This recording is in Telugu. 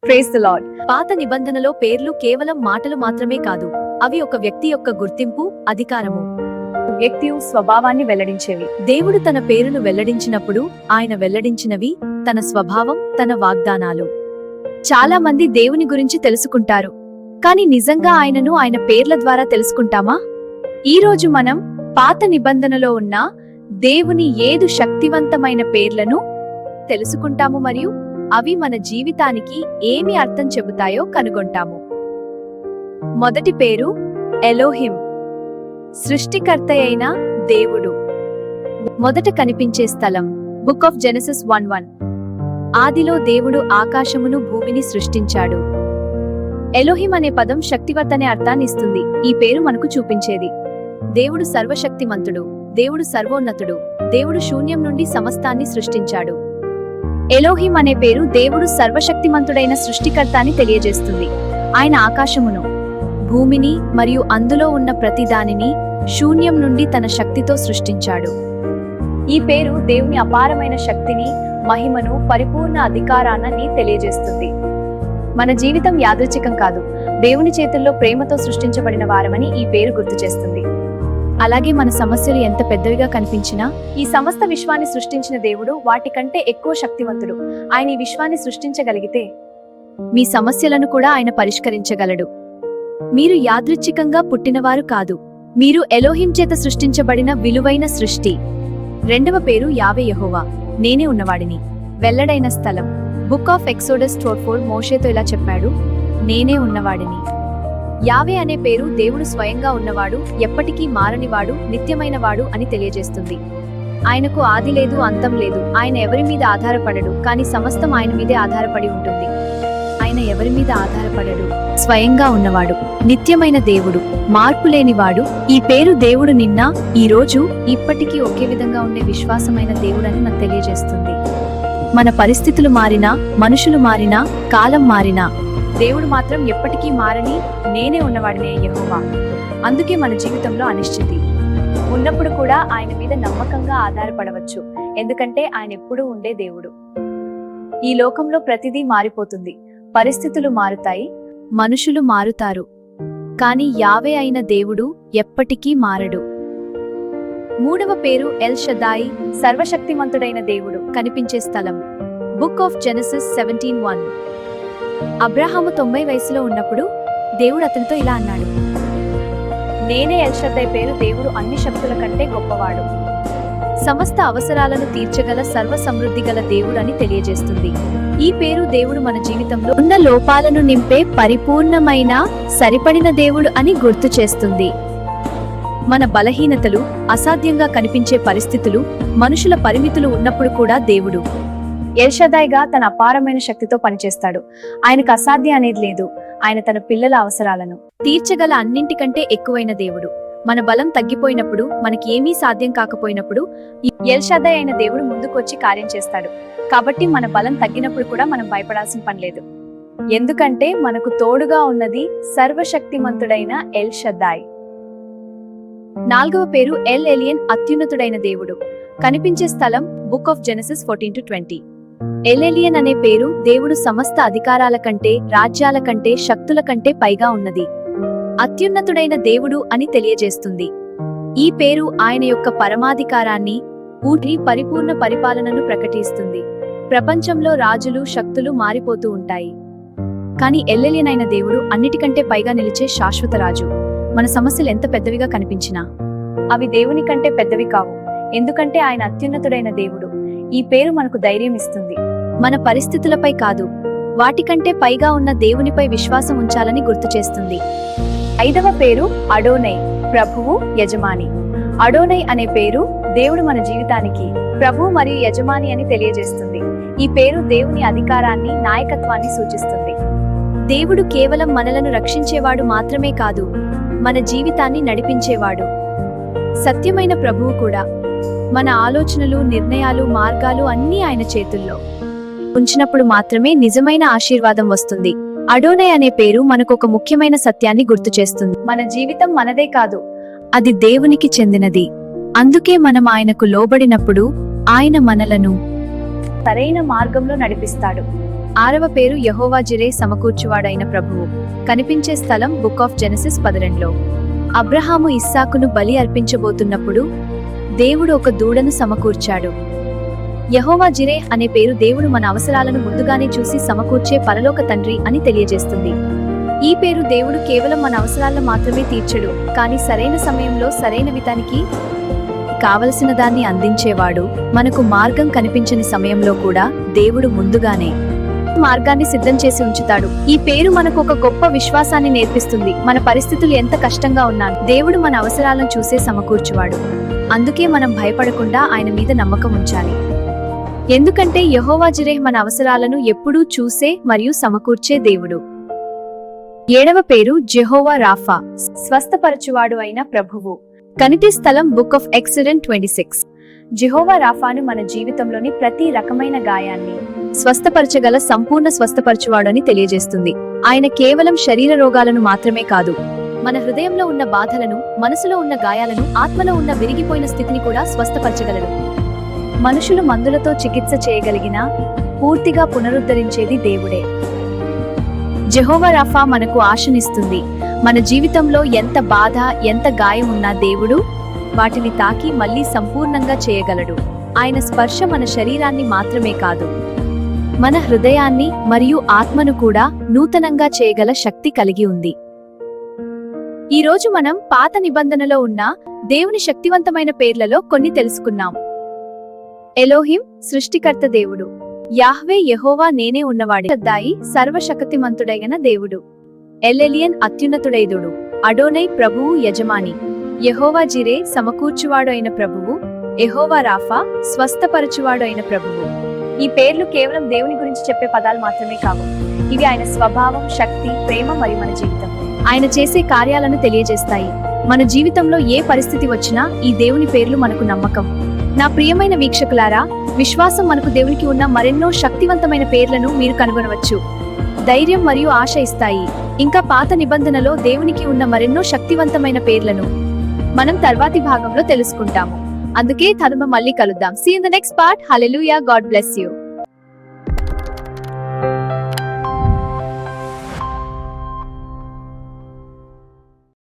Praise the lord. పాత నిబంధనలో పేర్లు కేవలం మాటలు మాత్రమే కాదు, అవి ఒక వ్యక్తి యొక్క గుర్తింపు, అధికారము, వ్యక్తి స్వభావాన్ని వెల్లడించేవి. దేవుడు తన పేరును వెల్లడించినప్పుడు ఆయన వెల్లడించినవి తన స్వభావం, తన వాగ్దానాలు. చాలా మంది దేవుని గురించి తెలుసుకుంటారు, కానీ నిజంగా ఆయనను ఆయన పేర్ల ద్వారా తెలుసుకుంటామా? ఈ రోజు మనం పాత నిబంధనలో ఉన్న దేవుని 7 శక్తివంతమైన పేర్లను తెలుసుకుంటాము మరియు అవి మన జీవితానికి ఏమి అర్థం చెబుతాయో కనుగొంటాము. మొదటి పేరు ఎలోహిం, సృష్టికర్త అయిన దేవుడు. మొదట కనిపించే స్థలం బుక్ ఆఫ్ జెనెసిస్ 1:1. ఆదిలో దేవుడు ఆకాశమును భూమిని సృష్టించాడు. ఎలోహిం అనే పదం శక్తివంత అనే అర్థాన్ని ఇస్తుంది. ఈ పేరు మనకు చూపించేది దేవుడు సర్వశక్తిమంతుడు, దేవుడు సర్వోన్నతుడు, దేవుడు శూన్యం నుండి సమస్తాన్ని సృష్టించాడు. ఎలోహిం అనే పేరు దేవుడు సర్వశక్తిమంతుడైన సృష్టికర్త అని తెలియజేస్తుంది. ఆయన ఆకాశమును, భూమిని మరియు అందులో ఉన్న ప్రతిదానిని శూన్యం నుండి తన శక్తితో సృష్టించాడు. ఈ పేరు దేవుని అపారమైన శక్తిని, మహిమను, పరిపూర్ణ అధికారాన్ని తెలియజేస్తుంది. మన జీవితం యాదృచ్ఛికం కాదు, దేవుని చేతుల్లో ప్రేమతో సృష్టించబడిన వారమని ఈ పేరు గుర్తు చేస్తుంది. అలాగే మన సమస్యలు ఎంత పెద్దవిగా కనిపించినా ఈ సమస్త విశ్వాన్ని సృష్టించిన దేవుడు వాటికంటే ఎక్కువ శక్తివంతుడు. ఆయన ఈ విశ్వాన్ని సృష్టించగలిగితే మీ సమస్యలను కూడా ఆయన పరిష్కరించగలడు. మీరు యాదృచ్ఛికంగా పుట్టినవారు కాదు, మీరు ఎలోహిం చేత సృష్టించబడిన విలువైన సృష్టి. రెండవ పేరు యావే యెహోవా, నేనే ఉన్నవాడిని. వెల్లడైన స్థలం బుక్ ఆఫ్ ఎక్సోడస్ 4:4. మోషేతో ఇలా చెప్పాడు, నేనే ఉన్నవాడిని. యావే అనే పేరు దేవుడు స్వయంగా ఉన్నవాడు, ఎప్పటికీ మారనివాడు, నిత్యమైనవాడు అని తెలియజేస్తుంది. ఆయనకు ఆది లేదు, అంతం లేదు. ఆయన ఎవరి మీద ఆధారపడడు, కానీ సమస్తం ఆయన మీదే ఆధారపడి ఉంటుంది. ఆయన ఎవరి మీద ఆధారపడడు, స్వయంగా ఉన్నవాడు, నిత్యమైన దేవుడు, మార్పులేనివాడు. ఈ పేరు దేవుడు నిన్న, ఈ రోజు, ఇప్పటికీ ఒకే విధంగా ఉండే విశ్వాసమైన దేవుడని మనకు తెలియజేస్తుంది. మన పరిస్థితులు మారినా, మనుషులు మారినా, కాలం మారినా, దేవుడు మాత్రం ఎప్పటికీ మారని నేనే ఉన్నవాడినే యెహోవా. అందుకే మన జీవితంలో అనిశ్చితి ఉన్నప్పుడు కూడా ఆయన మీద నమ్మకంగా ఆధారపడవచ్చు, ఎందుకంటే ఆయన ఎప్పుడూ ఉండే దేవుడు. ఈ లోకంలో ప్రతిదీ మారిపోతుంది, పరిస్థితులు మారుతాయి, మనుషులు మారుతారు, కానీ యావే అయిన దేవుడు ఎప్పటికీ మారడు. మూడవ పేరు ఎల్ షదాయి, సర్వశక్తిమంతుడైన దేవుడు. కనిపించే స్థలం బుక్ ఆఫ్ జెనెసిస్ 17:1. అబ్రాహాము 90 వయసులో ఉన్నప్పుడు దేవుడు అతనితో ఇలా అన్నాడు, నేనే ఎల్ షద్దై. పేరు దేవుడు అన్ని శక్తుల కంటే గొప్పవాడు, సమస్త అవసరాలను తీర్చగల సర్వ సమృద్ధి గల దేవుడు అని తెలియజేస్తుంది. ఈ పేరు దేవుడు మన జీవితంలో ఉన్న లోపాలను నింపే పరిపూర్ణమైన, సరిపడిన దేవుడు అని గుర్తు చేస్తుంది. మన బలహీనతలు, అసాధ్యంగా కనిపించే పరిస్థితులు, మనుషుల పరిమితులు ఉన్నప్పుడు కూడా దేవుడు ఎల్ షదాయిగా తన అపారమైన శక్తితో పనిచేస్తాడు. ఆయనకు అసాధ్యం అనేది లేదు. ఆయన తన పిల్లల అవసరాలను తీర్చగల అన్నింటికంటే ఎక్కువైన దేవుడు. మన బలం తగ్గిపోయినప్పుడు, మనకి ఏమీ సాధ్యం కాకపోయినప్పుడు ఎల్ షదాయి అయిన దేవుడు ముందుకొచ్చి కార్యం చేస్తాడు. కాబట్టి మన బలం తగ్గినప్పుడు కూడా మనం భయపడాల్సిన పని లేదు, ఎందుకంటే మనకు తోడుగా ఉన్నది సర్వశక్తిమంతుడైన ఎల్ షదాయి. నాలుగవ పేరు ఎల్ ఎలియన్, అత్యున్నతుడైన దేవుడు. కనిపించే స్థలం book of Genesis 14-20. L alien అనే పేరు దేవుడు సమస్త అధికారాల కంటే, రాజ్యాల కంటే, శక్తుల కంటే పైగా ఉన్నది, అత్యున్నతుడైన దేవుడు అని తెలియజేస్తుంది. ఈ పేరు ఆయన యొక్క పరమాధికారాన్ని, పరిపూర్ణ పరిపాలనను ప్రకటిస్తుంది. ప్రపంచంలో రాజులు, శక్తులు మారిపోతూ ఉంటాయి, కానీ ఎల్ ఎలియన్ అయిన దేవుడు అన్నిటికంటే పైగా నిలిచే శాశ్వత రాజు. మన సమస్యలు ఎంత పెద్దవిగా కనిపించినా అవి దేవుని కంటే పెద్దవి కావు, ఎందుకంటే ఆయన అత్యున్నతుడైన దేవుడు. ఈ పేరు మనకు ధైర్యం ఇస్తుంది, మన పరిస్థితులపై కాదు, వాటికంటే పైగా ఉన్న దేవునిపై విశ్వాసం ఉంచాలని గుర్తు చేస్తుంది. ఐదవ పేరు అడోనై, ప్రభువు, యజమాని. అడోనై అనే పేరు దేవుడు మన జీవితానికి ప్రభువు మరియు యజమాని అని తెలియజేస్తుంది. ఈ పేరు దేవుని అధికారాన్ని, నాయకత్వాన్ని సూచిస్తుంది. దేవుడు కేవలం మనలను రక్షించేవాడు మాత్రమే కాదు, మన జీవితాన్ని నడిపించేవాడు. సత్యమైన ప్రభువు కూడా. మన ఆలోచనలు, నిర్ణయాలు, మార్గాలు అన్నీ ఆయన చేతుల్లో ఉంచినప్పుడు మాత్రమే నిజమైన ఆశీర్వాదం వస్తుంది. అడోనై అనే పేరు మనకు ఒక ముఖ్యమైన సత్యాన్ని గుర్తు చేస్తుంది. మన జీవితం మనదే కాదు, అది దేవునికి చెందినది. అందుకే మనం ఆయనకు లోబడినప్పుడు ఆయన మనలను సరైన మార్గంలో నడిపిస్తాడు. 6వ పేరు యెహోవా జిరే, సమకూర్చువాడైన ప్రభువు. కనిపించే స్థలం బుక్ ఆఫ్ జెనసిస్ 12లో. అబ్రహాము ఇస్సాకును బలి అర్పించబోతున్నప్పుడు దేవుడు ఒక దూడను సమకూర్చాడు. యెహోవా జిరే అనే పేరు దేవుడు మన అవసరాలను ముందుగానే చూసి సమకూర్చే పరలోక తండ్రి అని తెలియజేస్తుంది. ఈ పేరు దేవుడు కేవలం మన అవసరాలను మాత్రమే తీర్చడు, కానీ సరైన సమయంలో సరైన విధానికి కావలసిన దాన్ని అందించేవాడు. మనకు మార్గం కనిపించని సమయంలో కూడా దేవుడు ముందుగానే మార్గాన్ని సిద్ధం చేసి ఉంచుతాడు. ఈ పేరు మనకు ఒక గొప్ప విశ్వాసాన్ని నేర్పిస్తుంది. మన పరిస్థితులు ఎంత కష్టంగా ఉన్నా దేవుడు మన అవసరాలను చూసే సమకూర్చువాడు. అందుకే మనం భయపడకుండా ఆయన మీద నమ్మకం ఉంచాలి. ఎందుకంటే యెహోవా జిరే మన అవసరాలను ఎప్పుడూ చూసే మరియు సమకూర్చే దేవుడు. 7వ పేరు జెహోవా రాఫా, స్వస్థపరచువాడు అయిన ప్రభువు. కనిటి స్థలం బుక్ ఆఫ్ ఎక్సోడస్ 26. జెహోవా రాఫాను మన జీవితంలోని ప్రతి రకమైన గాయాన్ని స్వస్థపరచగల సంపూర్ణ స్వస్థపరచువాడని తెలియజేస్తుంది. ఆయన కేవలం శరీర రోగాలను మాత్రమే కాదు, మన హృదయంలో ఉన్న బాధలను, మనసులో ఉన్న గాయాలను, ఆత్మలో ఉన్న విరిగిపోయిన స్థితిని కూడా స్వస్థపరచగలడు. మనుషులు మందులతో చికిత్స చేయగలిగినా పూర్తిగా పునరుద్ధరించేది దేవుడే. జెహోవా రాఫా మనకు ఆశనిస్తుంది. మన జీవితంలో ఎంత బాధ, ఎంత గాయం ఉన్నా దేవుడు వాటిని తాకి మళ్లీ సంపూర్ణంగా చేయగలడు. ఆయన స్పర్శ మన శరీరాన్ని మాత్రమే కాదు, మన హృదయాన్ని మరియు ఆత్మను కూడా నూతనంగా చేయగల శక్తి కలిగి ఉంది. ఈ రోజు మనం పాత నిబంధనలో ఉన్న దేవుని శక్తివంతమైన పేర్లలో కొన్ని తెలుసుకున్నాం. ఎలోహిం, సృష్టికర్త దేవుడు. యాహ్వే, యెహోవా నేనే ఉన్నవాడే. షద్దాయి, సర్వశక్తిమంతుడైన దేవుడు. ఎల్ఎలియన్, అత్యున్నతుడైదుడు. అడోనై, ప్రభువు, యజమాని. యెహోవా జిరే, సమకూర్చువాడు అయిన ప్రభువు. యెహోవా రాఫా, స్వస్థపరచువాడు అయిన ప్రభువు. ఈ పేర్లు కేవలం దేవుని గురించి చెప్పే పదాలు మాత్రమే కావు. ఇవి ఆయన స్వభావం, శక్తి, ప్రేమ మరియు మన జీవితం, ఆయన చేసే కార్యాలను తెలియజేస్తాయి. మన జీవితంలో ఏ పరిస్థితి వచ్చినా ఈ దేవుని పేర్లు మనకు నమ్మకం. నా ప్రియమైన వీక్షకులారా, విశ్వాసం మనకు దేవునికి ఉన్న మరెన్నో శక్తివంతమైన పేర్లను మీరు కనుగొనవచ్చు. ధైర్యం మరియు ఆశ ఇస్తాయి. ఇంకా పాత నిబంధనలో దేవునికి ఉన్న మరెన్నో శక్తివంతమైన పేర్లను మనం తర్వాతి భాగంలో తెలుసుకుంటాము. అందుకే మళ్ళీ కలుద్దాం. See you in the next part. Hallelujah. God bless you.